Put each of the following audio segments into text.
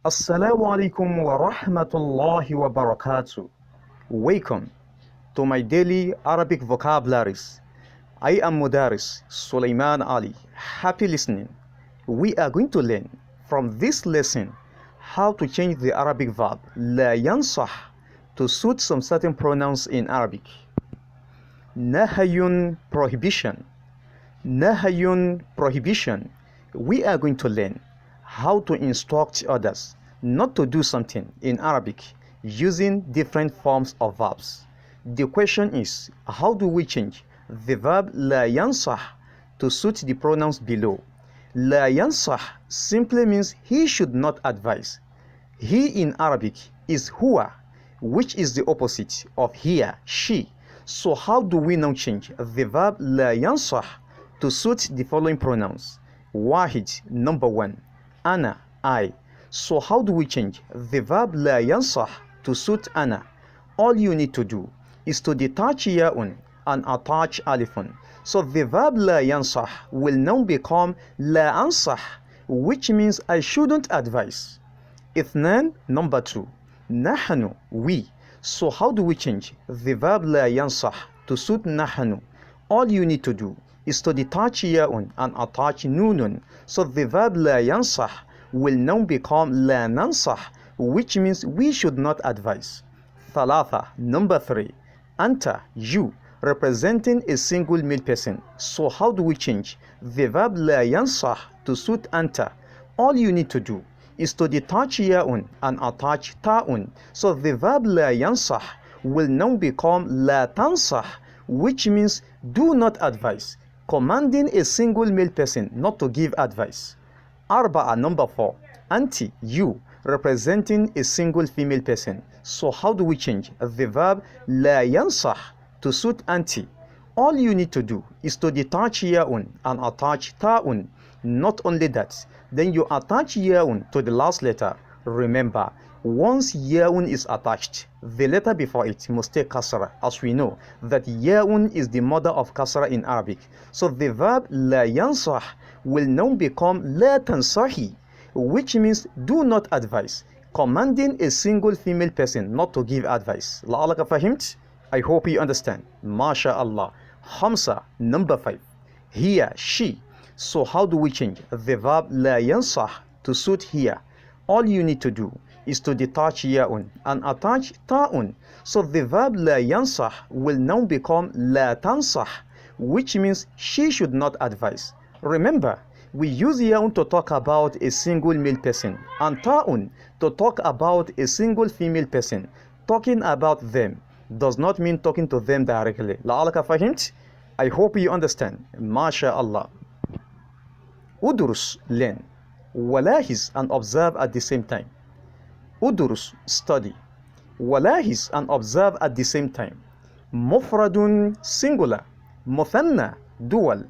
Assalamu alaikum wa rahmatullahi wa barakatuh. Welcome to my daily Arabic vocabularies. I am Mudaris Sulaiman Ali. Happy listening. We are going to learn from this lesson how to change the Arabic verb لا ينصح to suit some certain pronouns in Arabic. Nahayun, prohibition. Nahayun, prohibition. We are going to learn how to instruct others not to do something in Arabic using different forms of verbs. The question is, how do we change the verb لا ينصح to suit the pronouns below? لا ينصح simply means he should not advise. He in Arabic is huwa, which is the opposite of here, she. So how do we now change the verb لا ينصح to suit the following pronouns? Wahid, number one. Ana, I. So how do we change the verb لا ينصح to suit ana? All you need to do is to detach ya'un and attach alifun. So the verb لا ينصح will now become لا أنصح, which means I shouldn't advise. Ithnan, number two. Nahanu, we. So how do we change the verb لا ينصح to suit nahanu? All you need to do is to detach ya'un and attach nunun. So the verb لا ينصح will now become لا ننصح, which means we should not advise. Thalatha, number three. Anta, you, representing a single male person. So how do we change the verb لا ينصح to suit anta? All you need to do is to detach ya'un and attach ta'un. So the verb لا ينصح will now become لا تنصح, which means do not advise, commanding a single male person not to give advice. Arba'a, number four. Anti, you, representing a single female person. So how do we change the verb لا ينصح to suit anti? All you need to do is to detach ya'un and attach ta'un. Not only that, then you attach ya'un to the last letter. Remember, once ya'un is attached, the letter before it must take kasra, as we know that ya'un is the mother of kasra in Arabic. So the verb لا ينصح will now become لا تنصحي, which means do not advise, commanding a single female person not to give advice. لعلك فهمت? I hope you understand. MashaAllah. Hamsa, number five. Here, she. So how do we change the verb لا ينصح to suit here? All you need to do is to detach ya'un and attach ta'un. So the verb لا ينصح will now become لا تنصح, which means she should not advise. Remember, we use ya'un to talk about a single male person and ta'un to talk about a single female person. Talking about them does not mean talking to them directly. لعلك فهمت? I hope you understand. MashaAllah. Udrus, learn. Walahis, and observe at the same time. Udrus, study. Walahis, and observe at the same time. Mufradun, singular. Muthanna, dual.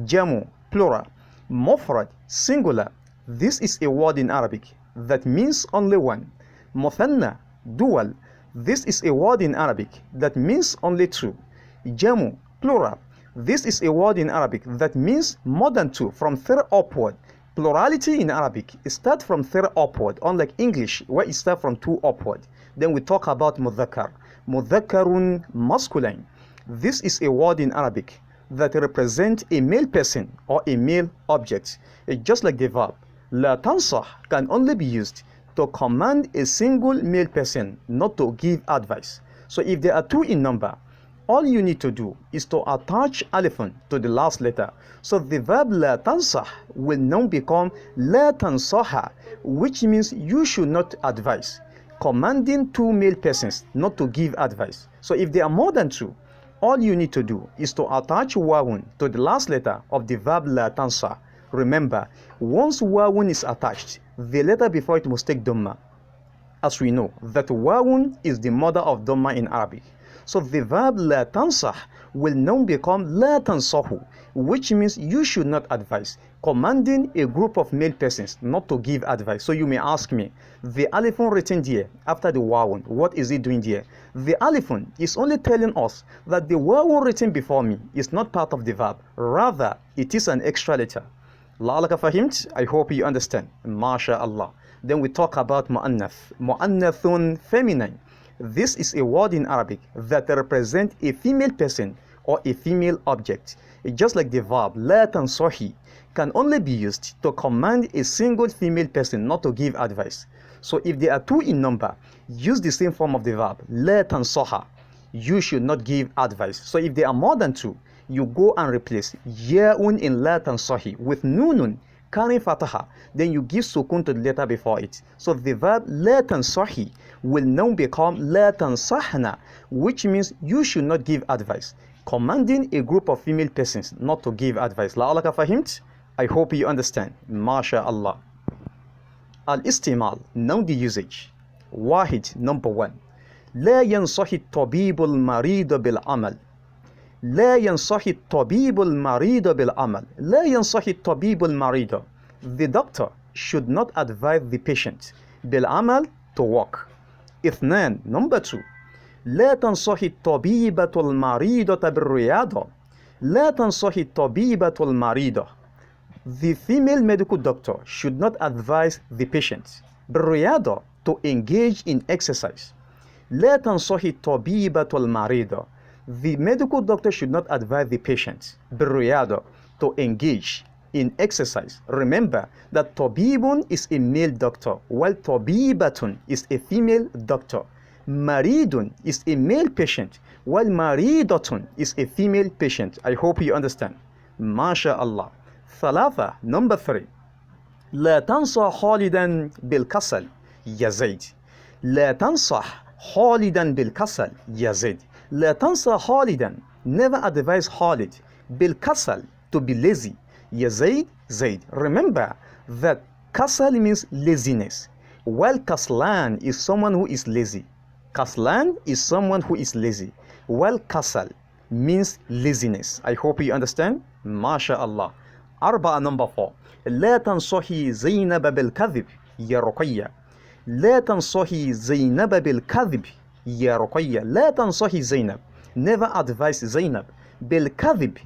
Jamu, plural. Mufrad, singular. This is a word in Arabic that means only one. Muthanna, dual. This is a word in Arabic that means only two. Jamu, plural. This is a word in Arabic that means more than two, from three upward. Plurality in Arabic starts from three upward, unlike English where it starts from two upward. Then we talk about mudhakkar. Mudhakkarun, masculine. This is a word in Arabic that represents a male person or a male object. It's just like the verb لا تنصح can only be used to command a single male person not to give advice. So if there are two in number, all you need to do is to attach alifun to the last letter. So the verb لا تنصح will now become لا تنصح, which means you should not advise, commanding two male persons not to give advice. So if there are more than two, all you need to do is to attach wawun to the last letter of the verb لا تنصح. Remember, once wawun is attached, the letter before it must take dhamma. As we know that wawun is the mother of dhamma in Arabic. So the verb لا تنصح will now become لا تنصحوا, which means you should not advise, commanding a group of male persons not to give advice. So you may ask me, the alifun written here after the wawun, what is it doing here? The alifun is only telling us that the wawun written before me is not part of the verb, rather it is an extra letter. لعلك فهمت? I hope you understand. MashaAllah. Then we talk about mu'annath. Mu'annathun, feminine. This is a word in Arabic that represents a female person or a female object. It's just like the verb la tansahi can only be used to command a single female person not to give advice. So if there are two in number, use the same form of the verb la tansaha. You should not give advice. So if there are more than two, you go and replace ya'un in la tansahi with nunun carrying fataha, then you give sukun to the letter before it. So the verb la tansahi will now become la tansahna, which means you should not give advice, commanding a group of female persons not to give advice. La'alaka fahimt? I hope you understand. MashaAllah. Al-istimal, now the usage. Wahid, number one. لا ينصح الطبيب المريض بالعمل. لا ينصح الطبيب المريض بالعمل. لا ينصح الطبيب المريض. The doctor should not advise the patient بالعمل to work. اثنان, number two. لا تنصح الطبيبة المريضة بالرياضة. لا تنصح الطبيبة المريضة. The female medical doctor should not advise the patient بالرياضة to engage in exercise. لا تنصح الطبيبة المريضة. The medical doctor should not advise the patient بالرياضة to engage in exercise. Remember that طبيب is a male doctor while طبيبة is a female doctor. مريض is a male patient while مريضة is a female patient. I hope you understand. MashaAllah. ثلاثة, number three. لا تنصح خالدا بالكسل يا زيد. لا تنصح خالدا بالكسل يا زيد. لا تنصح خالدا. Never advise Khalid بالكسل to be lazy. يا زيد, Zaid. Remember that kasal means laziness, while kaslan is someone who is lazy. Kaslan is someone who is lazy, while kasal means laziness. I hope you understand. MashaAllah. أربعة, number four. لا تنصحي زينب بالكذب يا رقية. لا تنصحي زينب بالكذب يا رقية. لا تنصحي زينب. Never advise Zainab بالكذب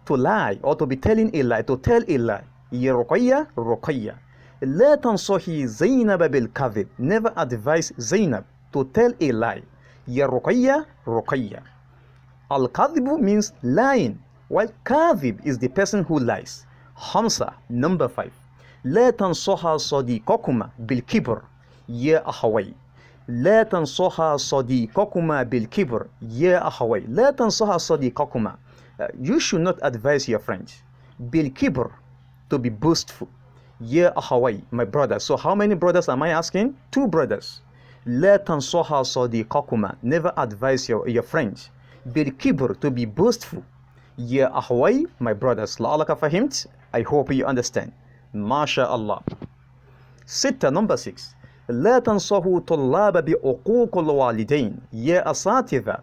to lie or to be telling a lie, to tell a lie. يا رقية, رقية. لا تنصحي زينب بالكذب. Never advise Zainab to tell a lie. يا رقية, رقية. Al-kadhib means lying, while kadhib is the person who lies. خمسة, number five. لا تنصحا صديقكما بالكبر يا أخوي. لا تنصحا صديقكما بالكبر يا أخوي. لا تنصحا صديقكما. You should not advise your friends بالكبر to be boastful. يا أخوي, my brothers. So how many brothers am I asking? Two brothers. لا تنصحا صديقكما. Never advise your friends بالكبر to be boastful. يا أخوي, my brothers. لعلك فهمت? I hope you understand. MashaAllah. ستة, number six. لا تنصحوا طلاب بعقوق الوالدين يا أساتذة.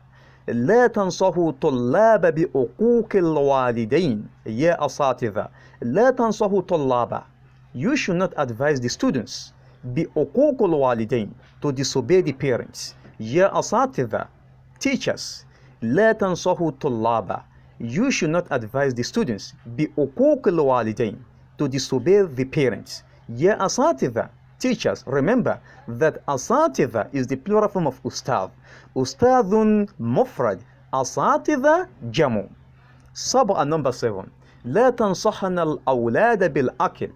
لا تنصحوا طلاب بعقوق الوالدين يا أساتذة. لا تنصحوا طلاب. You should not advise the students بعقوق الوالدين to disobey the parents. يا أساتذة, teachers. لا تنصحوا طلاب. You should not advise the students بعقوق الوالدين to disobey the parents. يا أساتذة, teachers. Remember that أساتذة is the plural form of أستاذ. أستاذ مفرد, أساتذة جمع. سبعة, number seven. لا تنصحن الأولاد بالأكل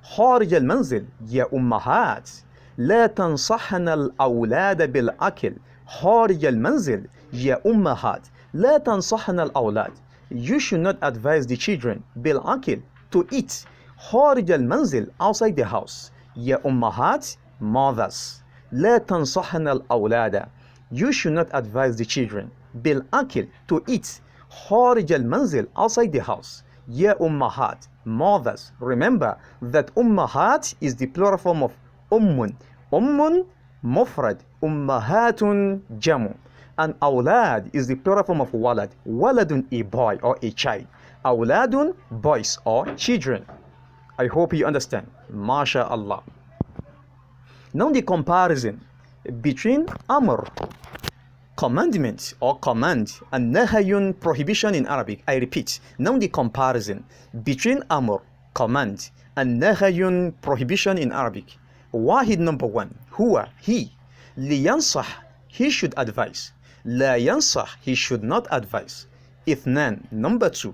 خارج المنزل يا أمهات. لا تنصحن الأولاد بالأكل خارج المنزل يا أمهات. لا تنصحن الأولاد. You should not advise the children بالأكل to eat خارج المنزل outside the house. يا أمهات, mothers. لا تنصحن الأولاد. You should not advise the children بالأكل to eat خارج المنزل outside the house. يا أمهات, mothers. Remember that أمهات is the plural form of أم. أم مفرد, أمهات جمع. And أولاد is the plural form of ولد. ولد, a boy or a child. أولاد, boys or children. I hope you understand. MashaAllah. Now the comparison between Amr, commandment or command, and Nahayun, prohibition in Arabic. I repeat. Now the comparison between Amr, command, and Nahayun, prohibition in Arabic. واحد number one هو he. لينصح he should advise. لا ينصح he should not advise. اثنان number two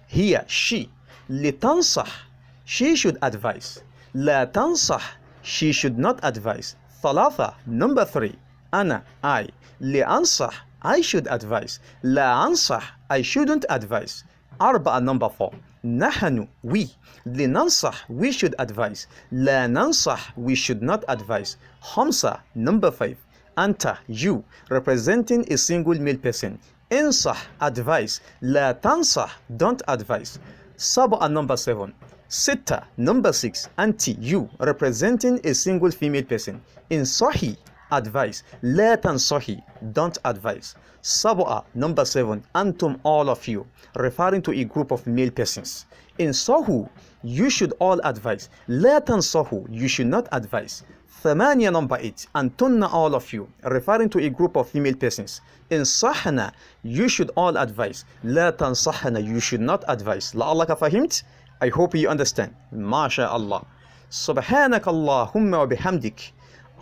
هي she. لتنصح she should advise. لا تنصح she should not advise. ثلاثة number three أنا I. لأنصح I should advise. لا أنصح I shouldn't advise. أربعة number four نحن we. لننصح we should advise. لا ننصح we should not advise. خمسة number five أنت you representing a single male person. انصح advise. لا تنصح don't advise. سبعة number seven ستة number six أنت you representing a single female person. انصحي advise. لا تنصحي don't advise. سبعة number seven أنتم all of you referring to a group of male persons. انصحوا you should all advise. لا تنصحوا you should not advise. ثمانية number eight أنتن all of you referring to a group of female persons. انصحنا you should all advise. لا تنصحنا you should not advise. لعلك فهمت؟ I hope you understand. ما شاء الله. سبحانك اللهم وبحمدك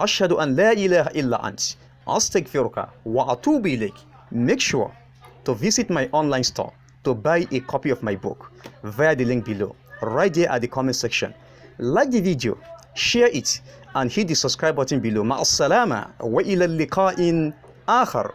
أشهد أن لا إله إلا أنت أستغفرك وأتوب إليك. Make sure to visit my online store to buy a copy of my book via the link below, right there at the comment section. Like the video, share it, and hit the subscribe button below. مع السلامة وإلى اللقاء آخر.